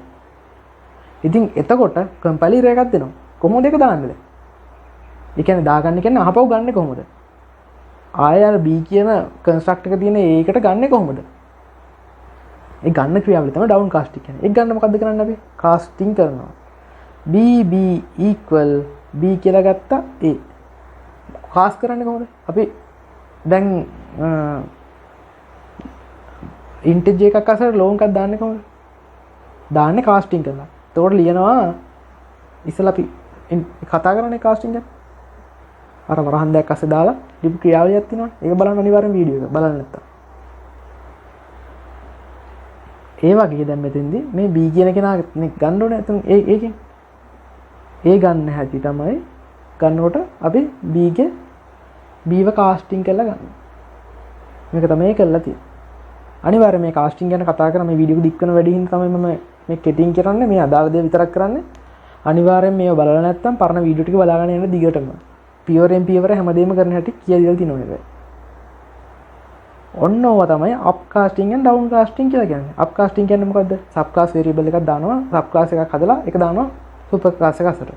ඉතින් එතකොට කම්පයිලර් එකක් දෙනවා. කොහොමද ඒක දාන්නේ? ඒ කියන්නේ දාගන්න කියන්නේ අහපව් ගන්නෙ කොහොමද? ආය අර B කියන කන්ස්ට්‍රක්ට් එක තියෙන ඒකට ගන්නෙ කොහොමද? ඒ ගන්න ක්‍රියාවලිය තමයි ඩවුන් කාස්ටිං කියන්නේ. ඒක ගන්න මොකද්ද කරන්නේ අපි? කාස්ටිං කරනවා. BB equal B කියලා ගත්තා A. කාස් කරන්නේ කොහොමද? අපි දැන් ඉන්ටිජර් එකක් අතර ලෝන් එකක් දාන්නේ කොහොමද? දාන්නේ කාස්ටිං කරලා. එතකොට ලියනවා ඉස්සලා අපි කතා කරන්නේ කාස්ටිං ගැන. අර වරහන් දෙයක් අස්සේ දාලා ලිපි ක්‍රියාවලියක් තියෙනවනේ. ඒක බලන්න අනිවාර්යෙන් වීඩියෝ එක බලන්න නැත්තම්. ඒ වගේ දැන් මෙතෙන්දී මේ B කියන කෙනා ගන්න ඕනේ නැත්නම් ඒකෙන් ඒ ගන්න හැටි තමයි ගන්නකොට අපි B ගේ Bව කාස්ටිං කරලා ගන්න. මේක තමයි කරලා තියෙන්නේ. අනිවාර්යයෙන් මේ කාස්ටිං ගැන කතා කරන මේ වීඩියෝ දික් කරන වැඩි හින්දා තමයි මම මේ කෙටින් කරන්නේ. මේ අදාළ දේ විතරක් කරන්නේ. අනිවාර්යෙන් මේව බලලා නැත්නම් පරණ වීඩියෝ ටික බලාගෙන යන්න දිගටම. පියවරෙන් පියවර හැමදේම කරන හැටි කියලා දීලා තියෙනවා නේද? ඔන්න ඕවා තමයි up casting and down casting කියලා කියන්නේ. අප් කාස්ටිං කියන්නේ මොකද්ද? සබ් ක්ලාස් වේරියබල් එකක් දානවා. සබ් ක්ලාස් එකක් හදලා ඒක දානවා සුපර් ක්ලාස් එක අතර.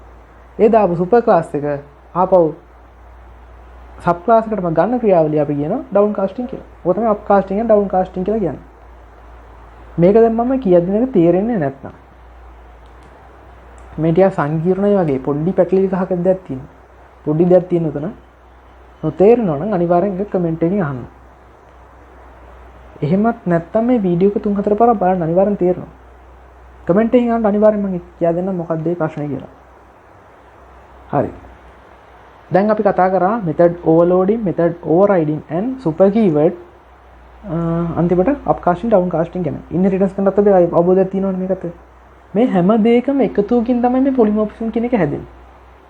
ඒ දාපු සුපර් ක්ලාස් එක ආපහු සබ් ක්ලාස් එකටම ගන්න ක්‍රියාවලිය අපි කියනවා ඩවුන් කාස්ටිං කියලා. ඔක තමයි up casting and down casting කියලා කියන්නේ. මේක දැන් මම කියද්දී නේද තේරෙන්නේ නැත්නම්. මේ ටික සංකීර්ණයි වගේ පොඩි පැටලි ගහක දෙයක් තියෙනවා. පොඩි දෙයක් තියෙන උතන නොතේරෙනවා නම් අනිවාර්යෙන් එක කමෙන්ට් එකකින් අහන්න. එහෙමත් නැත්නම් මේ වීඩියෝ එක 3-4 පාරක් බලන්න අනිවාර්යෙන් තේරෙනවා. කමෙන්ට් එකකින් අහන්න අනිවාර්යෙන් මම කියා දෙන්නම් මොකක්ද මේ ප්‍රශ්නේ කියලා. හරි. දැන් අපි කතා කරා method overloading, method overriding and super keyword අන්තිමට upcasting downcasting ගැන. inheritance කරනත් අපි අවබෝධයක් තියෙනවනේ මේකට. මේ හැම දෙයකම එකතුවකින් තමයි මේ polymorphism කියන එක හැදෙන්නේ.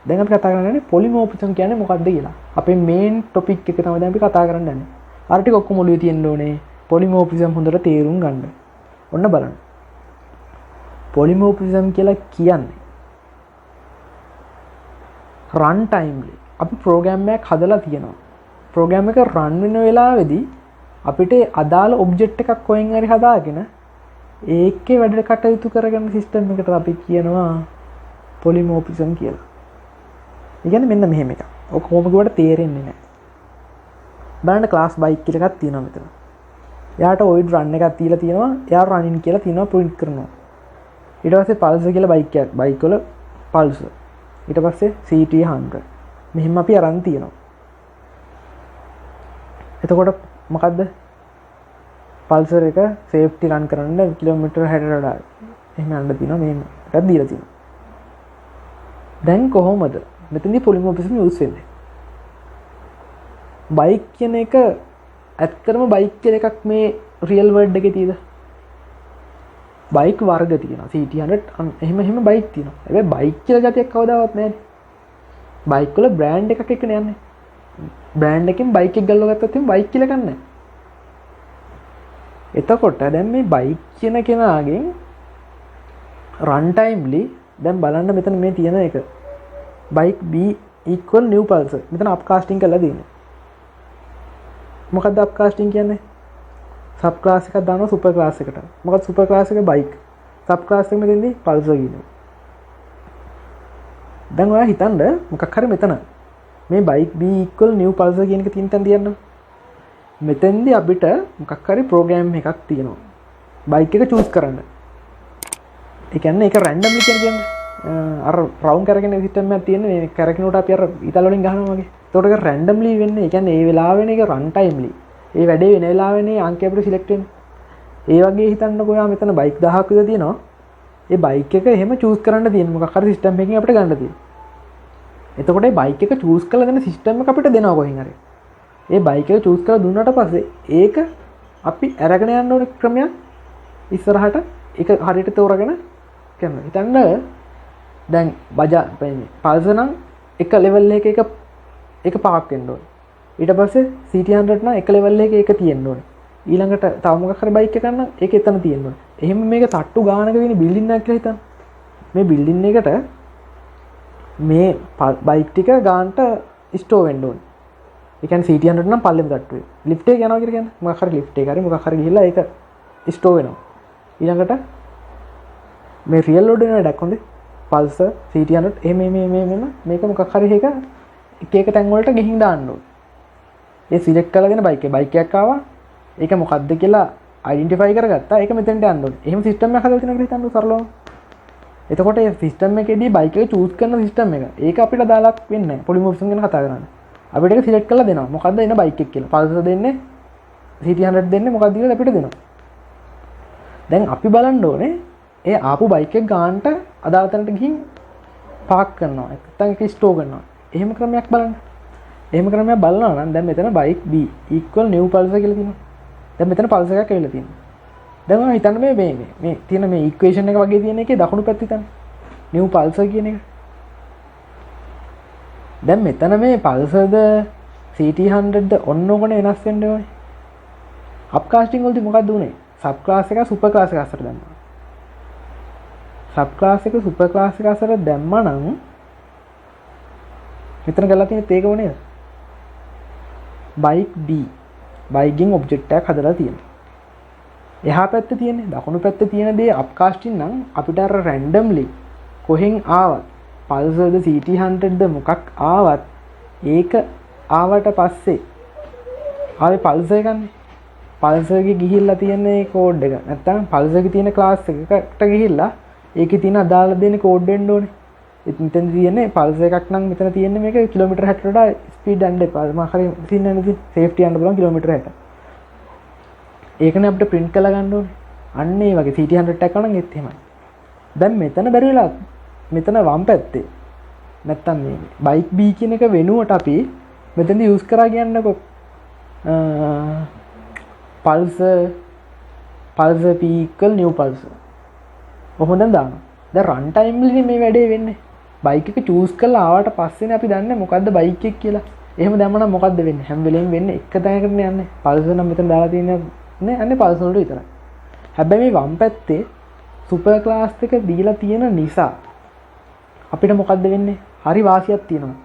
දැන් අපි කතා කරන්නේ polymorphism කියන්නේ මොකක්ද කියලා. අපේ main topic එක තමයි දැන් අපි කතා කරන්න යන්නේ. අර ටික ඔක්කොම ඔළුවේ තියෙන්න ඕනේ. polymorphism හොඳට තේරුම් ගන්න. ඔන්න බලන්න. polymorphism කියලා කියන්නේ run time අපි ප්‍රෝග්‍රෑම් එකක් හදලා තියෙනවා. ප්‍රෝග්‍රෑම් එක රන් වෙන වෙලාවේදී අපිට අදාළ ඔබ්ජෙක්ට් එකක් කොහෙන් හරි හදාගෙන ඒකේ වැඩ කටයුතු කරගන්න සිස්ටම් එකට අපි කියනවා polymorphism කියලා. ඒ කියන්නේ මෙන්න මෙහෙම එකක්. ඔක කොහොම කිව්වට තේරෙන්නේ නැහැ. බලන්න ක්ලාස් බයික් කියලා එකක් තියෙනවා මෙතන. එයාට void run එකක් තියලා තියෙනවා. එයා running කියලා තියෙනවා print කරනවා. ඊට පස්සේ pulse කියලා බයික් එකක්. බයික් වල pulse. ඊට පස්සේ CT100. මෙහෙම අපි අරන් තියෙනවා. එතකොට මොකද්ද? පල්සර් එක සේෆ්ටි රන් කරන්න කිලෝමීටර් 60ට වඩා එහෙම යන්න තියෙනවා මෙහෙම එකක් දීලා තියෙනවා. දැන් කොහොමද මෙතනදී polymorphism යූස් වෙන්නේ? බයික් කියන එක ඇත්තටම බයික් කියන එකක් මේ රියල් වර්ල්ඩ් එකේ තියෙද? බයික් වර්ග තියෙනවා. CT100 එහෙම බයික් තියෙනවා. හැබැයි බයික් කියලා ගැතියක් කවදාවත් නැහැ. බයික් වල බ්‍රෑන්ඩ් එකක් එක්කනේ යන්නේ. බ්‍රෑන්ඩ් එකෙන් බයික් එක ගල්ව ගත්තොත් එimhe බයික් කියලා ගන්නෑ. එතකොට දැන් මේ බයික් කියන කෙනාගෙන් රන් ටයිම්ලි දැන් බලන්න මෙතන මේ තියෙන එක. Bike B equal new pulse. මෙතන අප්කාස්ටිං කරලා දෙන්නේ. මොකක්ද අප්කාස්ටිං කියන්නේ? සබ් ක්ලාස් එකක් දානවා සුපර් ක්ලාස් එකට. මොකක්ද සුපර් ක්ලාස් එක බයික්. සබ් ක්ලාස් එක මෙතෙන්දී පල්ස් කියනවා. දැන් ඔයා හිතන්න මොකක් හරි මෙතන මේ bike B equal new pulse කියන එක තියෙන තැන තියන්න. මෙතෙන්දී අපිට මොකක් හරි ප්‍රෝග්‍රෑම් එකක් තියෙනවා. බයික් එක චූස් කරන්න. ඒ කියන්නේ ඒක රැන්ඩම්ලි කියන්නේ අර රවුන්ඩ් කරගෙන සිස්ටම් එකක් තියෙන මේ කරකිනුට අපි අර ඊතල වලින් ගහනවා වගේ. ඒකට ඒක රැන්ඩම්ලි වෙන්නේ. ඒ කියන්නේ ඒ වෙලාවෙනේ ඒක රන් ටයිම්ලි. ඒ වැඩේ වෙන වෙලාවෙනේ අංකය අපිට සිලෙක්ට් වෙන්නේ. ඒ වගේ හිතන්නකෝ යා මෙතන බයික් 1000ක් විතර තියෙනවා. ඒ බයික් එක එහෙම චූස් කරන්න තියෙන මොකක් හරි සිස්ටම් එකකින් අපිට ගන්න තියෙනවා. එතකොට ඒ බයික් එක චූස් කරලා දෙන සිස්ටම් එක අපිට දෙනවා කොහෙන් හරි. ඒ බයික් එක චූස් කරලා දුන්නාට පස්සේ ඒක අපි අරගෙන යන්න ඕන ක්‍රමයක් ඉස්සරහට ඒක හරියට තෝරගෙන කරනවා. හිතන්න දැන් බජා පල්සර් නම් එක ලෙවල් එකක එක පාක් වෙන්න ඕනේ. ඊට පස්සේ CT100 නම් එක ලෙවල් එකක ඒක තියෙන්න ඕනේ. ඊළඟට තව මොකක් හරි බයික් එකක් නම් ඒක එතන තියෙන්න ඕනේ. එහෙම මේක තට්ටු ගානක වෙන බිල්ඩින් එකක් කියලා හිතන්න. මේ බිල්ඩින් එකට මේ බයික් ටික ගානට ස්ටෝ වෙන්න ඕනේ. ඒ කියන්නේ CT100 නම් පල්ලෙම තට්ටුවේ. ලිෆ්ට් එක යනවා කියලා කියන්නේ මොකක් හරි ලිෆ්ට් එක හරි මොකක් හරි ගිහිල්ලා ඒක ස්ටෝ වෙනවා. ඊළඟට මේ රියල් ලෝඩ් වෙන වැඩක් හොඳේ. පල්සර් CT100 එහෙම මේක මොකක් හරි එක එක තැන් වලට ගිහින් දාන්න ඕනේ. ඒ සිලෙක්ට් කරලාගෙන බයික් එකක් ආවා. ඒක මොකද්ද කියලා අයිඩෙන්ටිෆයි කරගත්තා. ඒක මෙතෙන්ට යන්න ඕනේ. එහෙම සිස්ටම් එකක් හදලා තියෙනවා කියලා හිතන්න සරලවම. එතකොට මේ සිස්ටම් එකේදී බයික් එක චූස් කරන සිස්ටම් එක. ඒක අපිට දාලා වෙන්නේ නැහැ. පොලිමෝර්ෆිසම් ගැන කතා කරන්නේ. අපිට ඒක සිලෙක්ට් කරලා දෙනවා. මොකද්ද එන බයික් එක කියලා. පල්සර් දෙන්නේ CT100 දෙන්නේ මොකක්ද කියලා අපිට දෙනවා. දැන් අපි බලන්න ඕනේ ඒ ආපු බයික් එක ගානට අදාළ තැනට ගිහින් පාක් කරනවා. නැත්නම් ඒක ස්ටෝ කරනවා. එහෙම ක්‍රමයක් බලන්න. එහෙම ක්‍රමයක් බලනවා නම් දැන් මෙතන bike B equal new pulsar කියලා තියෙනවා. දැන් මෙතන පල්සර් එකක් ඇවිල්ලා තියෙනවා. දැන් ඔයා හිතන්න මේ තියෙන මේ ඉක්වේෂන් එක වගේ තියෙන එකේ දකුණු පැත්තේ තමයි new pulsar කියන එක. දැන් මෙතන මේ පල්සර්ද CT100ද ඔන්න ඕකනේ වෙනස් වෙන්න ඕනේ. අප්කාස්ටිං වලදී මොකක්ද උනේ? සබ් ක්ලාස් එක සුපර් ක්ලාස් එක අතර දැම්මා. සබ් ක්ලාස් එක සුපර් ක්ලාස් එක අතර දැම්මා නම් මෙතන කරලා තියෙන්නේ ඒක වනේ. බයික් B බයිකින් ඔබ්ජෙක්ට් එකක් හදලා තියෙනවා. එහා පැත්තේ තියෙන්නේ දකුණු පැත්තේ තියෙන දේ අප්කාස්ටිං නම් අපිට අර රැන්ඩම්ලි කොහෙන් ආවත් පල්සර්ද CT100ද මොකක් ආවත් ඒක ආවට පස්සේ ආවේ පල්සර් එකනේ. පල්සර් එකේ ගිහිල්ලා තියෙන ඒ කෝඩ් එක නැත්තම් පල්සර් එකේ තියෙන ක්ලාස් එකකට ගිහිල්ලා ඒකේ තියෙන අදාළ දෙන්නේ කෝඩ් වෙන්න ඕනේ. ඉතින් මෙතන තියෙන්නේ පල්සර් එකක් නම් මෙතන තියෙන්නේ මේක කිලෝමීටර් 60ට වඩා ස්පීඩ් යන්න එපා. මම හරිය තියන්නේ නැති සේෆ්ටි යන්න බලන්න කිලෝමීටර් 60. ඒකනේ අපිට print කරලා ගන්න ඕනේ. අන්න ඒ වගේ CT100 එකක් නම් ඒත් එහෙමයි. දැන් මෙතන බැරි වෙලා මෙතන වම් පැත්තේ නැත්තම් මේ බයික් B කියන එක වෙනුවට අපි මෙතනදී යූස් කරා කියන්නකො pulsar P equal new pulsar. කොහොමද දානවා? දැන් රන් ටයිම් වලදී මේ වැඩේ වෙන්නේ. බයික් එක චූස් කරලා ආවට පස්සේනේ අපි දන්නේ මොකද්ද බයික් එක කියලා. එහෙම දැම්මම මොකද්ද වෙන්නේ? හැම වෙලෙම වෙන්නේ එක තැනකට යන්නේ. පල්සර් නම් මෙතන දාලා තියෙන්නේ නේ අන්නේ පල්සර් වලට විතරයි. හැබැයි මේ වම් පැත්තේ සුපර් ක්ලාස් එක දීලා තියෙන නිසා අපිට මොකද්ද වෙන්නේ? හරි වාසියක් තියෙනවා.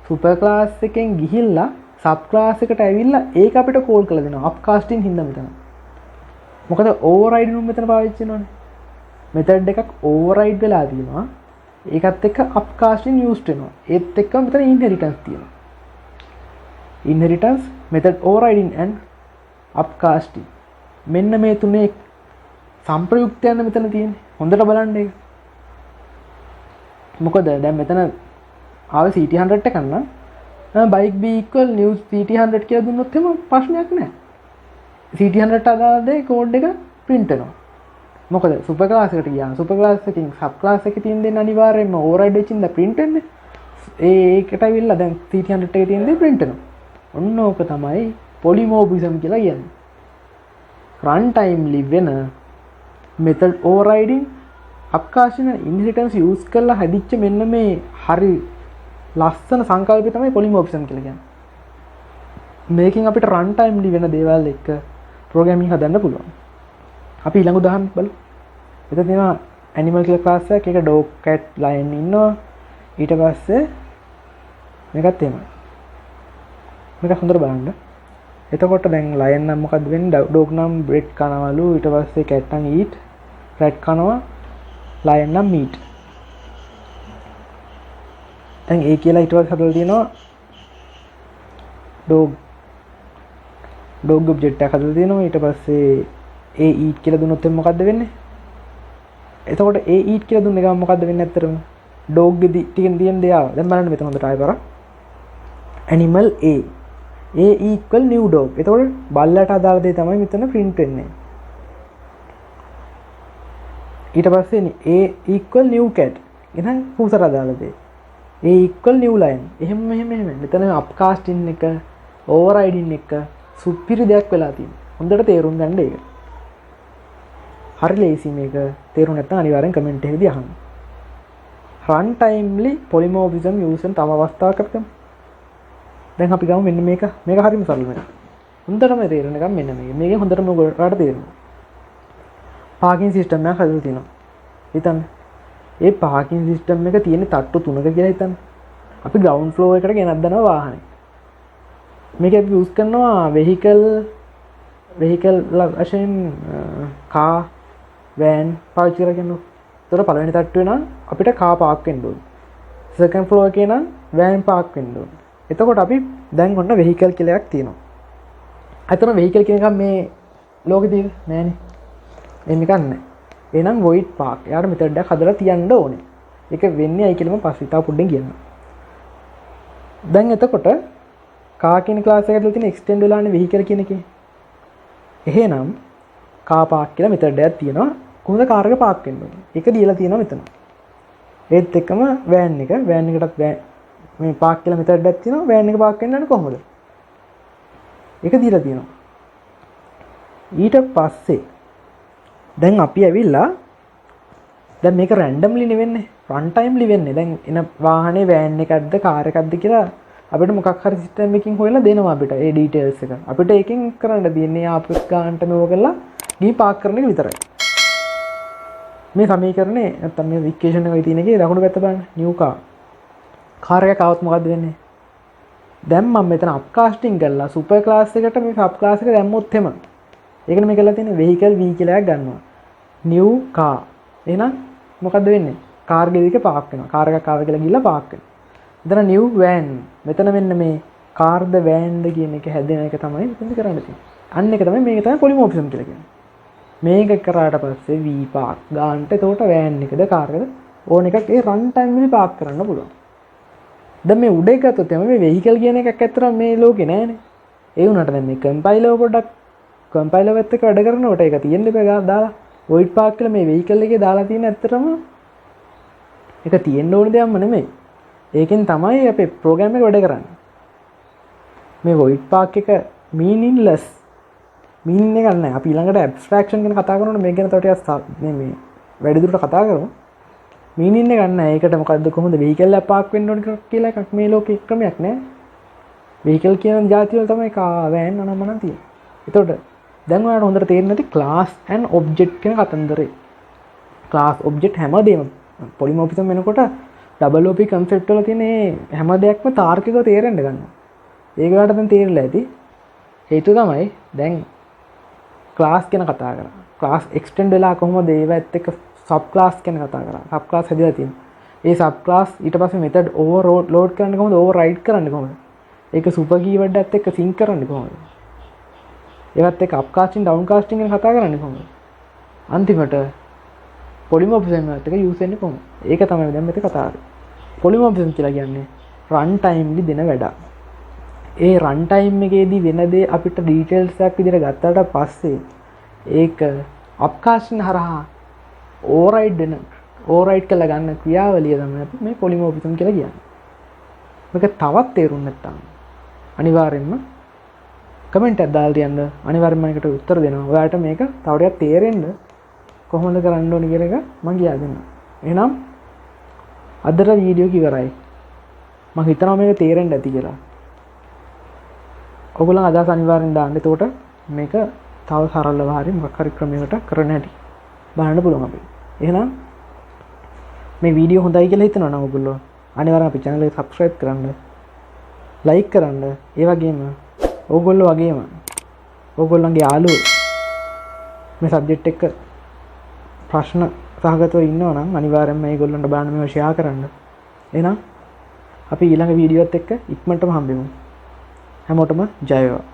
සුපර් ක්ලාස් එකෙන් ගිහිල්ලා සබ් ක්ලාස් එකට ඇවිල්ලා ඒක අපිට කෝල් කරලා දෙනවා. අප්කාස්ටිං හින්දා මෙතන. මොකද ඕවර්රයිඩ් නුම් මෙතන පාවිච්චි වෙනවනේ. මෙතඩ් එකක් ඕවර්රයිඩ් වෙලා තියෙනවා. ඒකත් එක්ක අප්කාස්ටිං යූස්ඩ් වෙනවා. ඒත් එක්ක මෙතන ඉන්හෙරිටන්ස් තියෙනවා. ඉන්හෙරිටන්ස් මෙතඩ් ඕවර්රයිඩින් and අප්කාස්ටිං. මෙන්න මේ තුනේ සම්ප්‍රයුක්තයන් මෙතන තියෙන්නේ. හොඳට බලන්න ඒක. මොකද දැන් මෙතන ආවේ CT100 එකක් නම් bike B equal new CT100 කියලා දුන්නොත් එහෙම ප්‍රශ්නයක් නැහැ. CT100ට අදාළ දේ කෝඩ් එක print වෙනවා. මොකද සුපර් ක්ලාස් එකට ගියාම සුපර් ක්ලාස් එකකින් සබ් ක්ලාස් එකේ තියෙන දේ අනිවාර්යයෙන්ම ඕවර්රයිඩ් වෙච්ච ඉඳලා print වෙන්නේ. ඒකට අවිල්ලා දැන් CT100 එකේ තියෙන දේ print වෙනවා. ඔන්න ඕක තමයි polymorphism කියලා කියන්නේ. run timely වෙන method overriding upcasting and inheritance use කරලා හැදිච්ච මෙන්න මේ හරි ලස්සන සංකල්පය තමයි polymorphism කියලා කියන්නේ. මේකෙන් අපිට run timely වෙන දේවල් එක්ක programming හදන්න පුළුවන්. අපි ඊළඟ උදාහරණයක් බලමු. එතන තියෙනවා animal කියලා class එකක්. ඒක dog, cat, lion ඉන්නවා. ඊට පස්සේ මේකත් එහෙමයි. මේක හොඳට බලන්න. එතකොට දැන් lion නම් මොකද්ද වෙන්නේ? dog නම් bread කනවලු. ඊට පස්සේ cat නම් eat, rat කනවා. lion නම් meat. දැන් ඒ කියලා ඊට පස්සේ හදලා තියෙනවා dog object එකක් හදලා තියෙනවා. ඊට පස්සේ a eat කියලා දුන්නොත් මොකද්ද වෙන්නේ? එතකොට a eat කියලා දුන්න ගමන් මොකද්ද වෙන්නේ ඇත්තටම? dog ගෙදි ටිකෙන් තියෙන දේ ආවා. දැන් බලන්න මෙතන හොඳට ආයෙ බලන්න. animal a equal new dog. එතකොට බල්ලට අදාළ දේ තමයි මෙතන print වෙන්නේ. ඊට පස්සේ a equal new cat. එහෙනම් පුසට අදාළ දේ. a equal new lion. එහෙම මෙතන upcasting එක overriding එක සුපිරි දෙයක් වෙලා තියෙනවා. හොඳට තේරුම් ගන්න ඒක. හරි ලේසි මේක. තේරුම් නැත්නම් අනිවාර්යෙන් කමෙන්ට් එකේදී අහන්න. run timely polymorphism use කරන තව අවස්ථාවක් කරගමු. දැන් අපි ගමු මෙන්න මේක හරිම සරල මේක. හොඳටම තේරෙන එක මෙන්න මේක. මේකෙන් හොඳටම ඔයාලට තේරෙනවා. පාකින් සිස්ටම් එකක් හදලා තියෙනවා. හිතන්න. ඒ පාකින් සිස්ටම් එක තියෙන තට්ටු 3ක කියලා හිතන්න. අපි ග්‍රවුන්ඩ් ෆ්ලෝර් එකට ගෙනත් දානවා වාහනේ. මේක අපි යූස් කරනවා vehicle වශයෙන් car van පාවිච්චි කරගෙන. ඒතර පළවෙනි තට්ටුවේ නම් අපිට car park වෙන්න ඕනේ. second floor එකේ නම් van park වෙන්න ඕනේ. එතකොට අපි දැන් ඔන්න vehicle කියලා එකක් තියෙනවා. අතන වෙහිකල් කියන එක මේ ලෝකෙදී නෑනේ. එහෙම එකක් නෑ. එහෙනම් void park. එයාට මෙතඩ් එකක් හදලා තියන්න ඕනේ. ඒක වෙන්නේ ඇයි කියලා මම පස්සේ තව පොඩ්ඩෙන් කියන්නම්. දැන් එතකොට car කියන ක්ලාස් එක ඇතුළේ තියෙන extend වෙලානේ vehicle කියන එකේ. එහෙනම් car park කියලා මෙතඩ් එකක් තියෙනවා. කොහොමද කාර් එක පාක් වෙන්න ඕනේ? ඒක දීලා තියෙනවා මෙතන. ඒත් එක්කම van එකටත් මේ පාක් කියලා මෙතඩ් එකක් තියෙනවා. van එක පාක් වෙන්න යන්නේ කොහොමද? ඒක දීලා තියෙනවා. ඊට පස්සේ දැන් අපි ඇවිල්ලා දැන් මේක රැන්ඩම්ලි නෙවෙන්නේ රන් ටයිම්ලි වෙන්නේ. දැන් එන වාහනේ වෑන් එකක්ද කාර් එකක්ද කියලා අපිට මොකක් හරි සිස්ටම් එකකින් හොයලා දෙනවා අපිට ඒ ඩීටේල්ස් එක. අපිට ඒකෙන් කරන්න දෙන්නේ ආපස් ගන්නට මේව කරලා ගිහින් පාක් කරන එක විතරයි. මේ සමීකරණේ නැත්තම් මේ ඉක්වේෂන් එකේ තියෙන එකේ දකුණු පැත්ත බලන්න නිව් කාර් එකක් આવත් මොකද්ද වෙන්නේ? දැන් මම මෙතන අප්කාස්ටිං කරලා සුපර් ක්ලාස් එකට මේ සබ් ක්ලාස් එක දැම්මොත් එම ඒකනේ මේ කරලා තියෙන්නේ vehicle v කියලා එකක් ගන්නවා. new car. එහෙනම් මොකද්ද වෙන්නේ? කාර් ගෙදරක පාක් වෙනවා. කාර් එකක් ආව කියලා ගිහලා පාක් වෙනවා. එතන new van. මෙතන මෙන්න මේ කාර්ද වෑන්ද කියන එක හැදෙන එක තමයි මෙතන කරන්න තියෙන්නේ. අන්න එක තමයි මේක තමයි polymorphism කියලා කියන්නේ. මේක කරාට පස්සේ v park ගන්නට එතකොට වෑන් එකද කාර් එකද ඕන එකක් ඒ රන් ටයිම් වලදී පාක් කරන්න පුළුවන්. දැන් මේ උඩ එක ගත්තොත් එම මේ vehicle කියන එකක් ඇත්තටම මේ ලෝකේ නෑනේ. ඒ වුණාට දැන් මේ කම්පයිලර් පොඩ්ඩක් කම්පයිලර් එකත් එක්ක වැඩ කරනකොට ඒක තියෙන්න බෑ දාලා void park කියලා මේ vehicle එකේ දාලා තියෙන ඇත්තටම ඒක තියෙන්න ඕන දෙයක්ම නෙමෙයි. ඒකෙන් තමයි අපේ ප්‍රෝග්‍රෑම් එක වැඩ කරන්නේ. මේ void park එක meaningless meaning එකක් නැහැ. අපි ඊළඟට abstraction ගැන කතා කරනකොට මේක ගැන තව ටිකක් මේ වැඩිදුරට කතා කරමු. meaning එකක් නැහැ. ඒකට මොකද්ද කොහොමද vehicle එක park වෙන්න ඕන කියලා එකක් මේ ලෝකේ ක්‍රමයක් නැහැ. vehicle කියන જાතිය වල තමයි car van අනම්මනම් තියෙන්නේ. එතකොට දැන් ඔයාලට හොඳට තේරෙන්නේ නැති class and object කියන කතන්දරේ. class object හැමදේම polymorphism වෙනකොට double op concept වල තියෙන හැම දෙයක්ම තාර්කිකව තේරෙන්න ගන්නවා. ඒක ඔයාලට දැන් තේරෙලා ඇති. හේතුව තමයි දැන් class ගැන කතා කරා. class extend වෙලා කොහොමද ඒවත් එක්ක sub class ගැන කතා කරා. sub class හැදලා තියෙනවා. ඒ sub class ඊට පස්සේ method overload කරන්න කොහොමද override කරන්නේ කොහොමද? ඒක super keyword එකත් එක්ක sync කරන්නේ කොහොමද? ඒවත් එක්ක upcasting downcasting ගැන කතා කරන්නේ කොහොමද? අන්තිමට polymorphism එකත් එක්ක use වෙන්නේ කොහොමද? ඒක තමයි දැන් මෙතන කතා කරන්නේ. polymorphism කියලා කියන්නේ run time වලදී දෙන වැඩක්. ඒ රන් ටයිම් එකේදී වෙන දේ අපිට ඩීටේල්ස් එකක් විදිහට ගත්තාට පස්සේ ඒක අප්කාස්ටින් හරහා ඕවර්රයිඩ් කරලා ගන්න ක්‍රියාවලිය තමයි අපි මේ polymorphism කියලා කියන්නේ. මේක තවත් තේරුම් නැත්නම් අනිවාර්යෙන්ම කමෙන්ට් එකක් දාලා තියන්න. අනිවාර්යෙන්ම ඒකට උත්තර දෙනවා. ඔයාලට මේක තව ටිකක් තේරෙන්න කොහොමද කරන්න ඕනේ කියන එක මම කියා දෙන්නම්. එහෙනම් අදට වීඩියෝ එක ඉවරයි. මම හිතනවා මේක තේරෙන්න ඇති කියලා. ඔගොල්ලන් අදහස් අනිවාර්යෙන් දාන්න. එතකොට මේක තව සරලව හරි මොකක් හරි ක්‍රමයකට කරන්න හැටි බලන්න පුළුවන් අපිට. එහෙනම් මේ වීඩියෝ හොඳයි කියලා හිතනවා නම් ඔයගොල්ලෝ අනිවාර්යෙන් අපේ channel එක subscribe කරන්න, like කරන්න. ඒ වගේම ඔයගොල්ලෝ වගේම ඔයගොල්ලන්ගේ යාළුවෝ මේ subject එක ප්‍රශ්න සහගතව ඉන්නවා නම් අනිවාර්යෙන්ම මේගොල්ලන්ට බලන්න මේව share කරන්න. එහෙනම් අපි ඊළඟ වීඩියෝත් එක්ක ඉක්මනටම හම්බෙමු. හැමෝටම ජය වේවා.